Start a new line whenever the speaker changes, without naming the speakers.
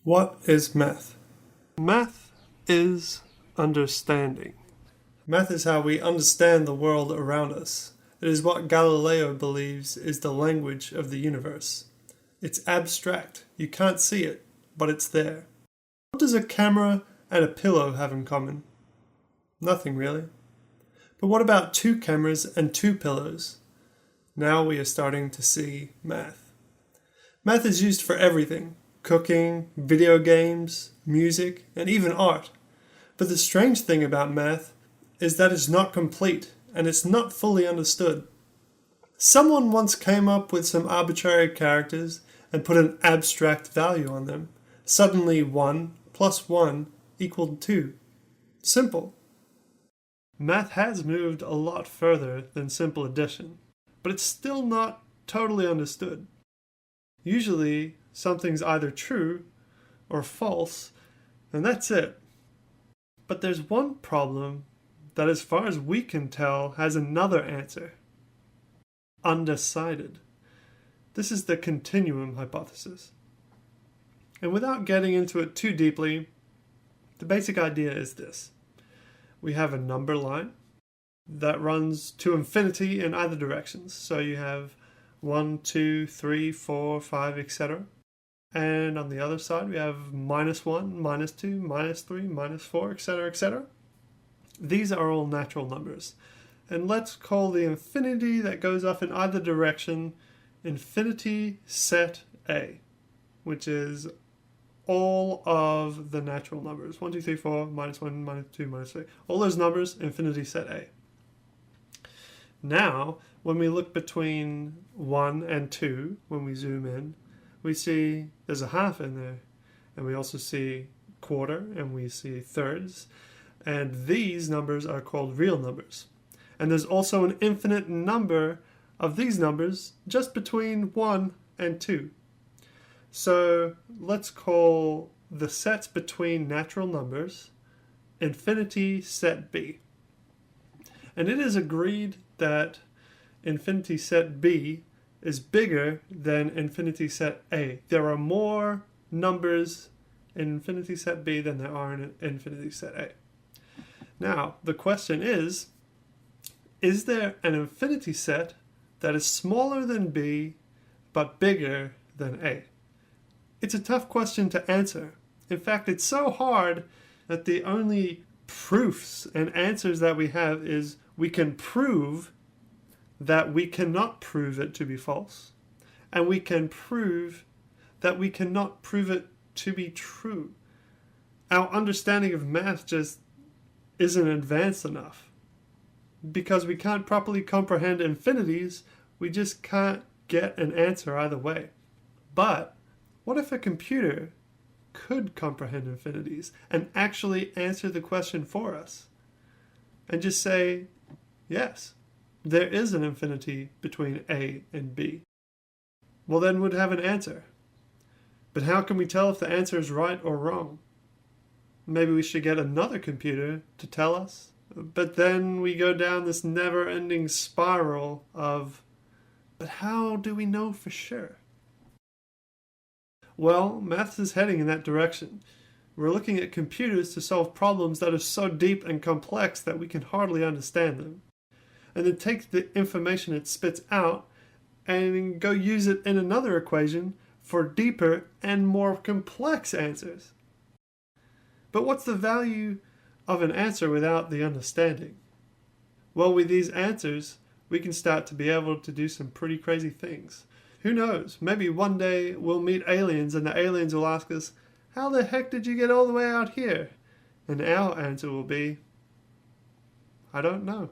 What is math?
Math is understanding.
Math is how we understand the world around us. It is what Galileo believes is the language of the universe. It's abstract. You can't see it, but it's there. What does a camera and a pillow have in common? Nothing really. But what about two cameras and two pillows? Now we are starting to see math. Math is used for everything. Cooking, video games, music, and even art. But the strange thing about math is that it's not complete and it's not fully understood. Someone once came up with some arbitrary characters and put an abstract value on them. Suddenly 1 plus 1 equaled 2. Simple.
Math has moved a lot further than simple addition, but it's still not totally understood. Usually, something's either true or false, and that's it. But there's one problem that, as far as we can tell, has another answer. Undecided. This is the continuum hypothesis. And without getting into it too deeply, the basic idea is this. We have a number line that runs to infinity in either directions. So you have 1, 2, 3, 4, 5, etc. And on the other side, we have -1, -2, -3, -4, etc., etc. These are all natural numbers. And let's call the infinity that goes off in either direction infinity set A, which is all of the natural numbers. 1, 2, 3, 4, -1, -2, -3. All those numbers, infinity set A. Now, when we look between 1 and 2, when we zoom in, we see there's a half in there. And we also see quarter, and we see thirds. And these numbers are called real numbers. And there's also an infinite number of these numbers just between 1 and 2. So let's call the sets between natural numbers infinity set B. And it is agreed that infinity set B is bigger than infinity set A. There are more numbers in infinity set B than there are in infinity set A. Now, the question is there an infinity set that is smaller than B but bigger than A? It's a tough question to answer. In fact, it's so hard that the only proofs and answers that we have is we can prove that we cannot prove it to be false, and we can prove that we cannot prove it to be true. Our understanding of math just isn't advanced enough. Because we can't properly comprehend infinities, we just can't get an answer either way. But what if a computer could comprehend infinities and actually answer the question for us? And just say, yes, there is an infinity between A and B. Well, then we'd have an answer. But how can we tell if the answer is right or wrong? Maybe we should get another computer to tell us. But then we go down this never-ending spiral of, but how do we know for sure? Well, math is heading in that direction. We're looking at computers to solve problems that are so deep and complex that we can hardly understand them. And then take the information it spits out and go use it in another equation for deeper and more complex answers. But what's the value of an answer without the understanding? Well, with these answers, we can start to be able to do some pretty crazy things. Who knows? Maybe one day we'll meet aliens and the aliens will ask us, how the heck did you get all the way out here? And our answer will be, I don't know.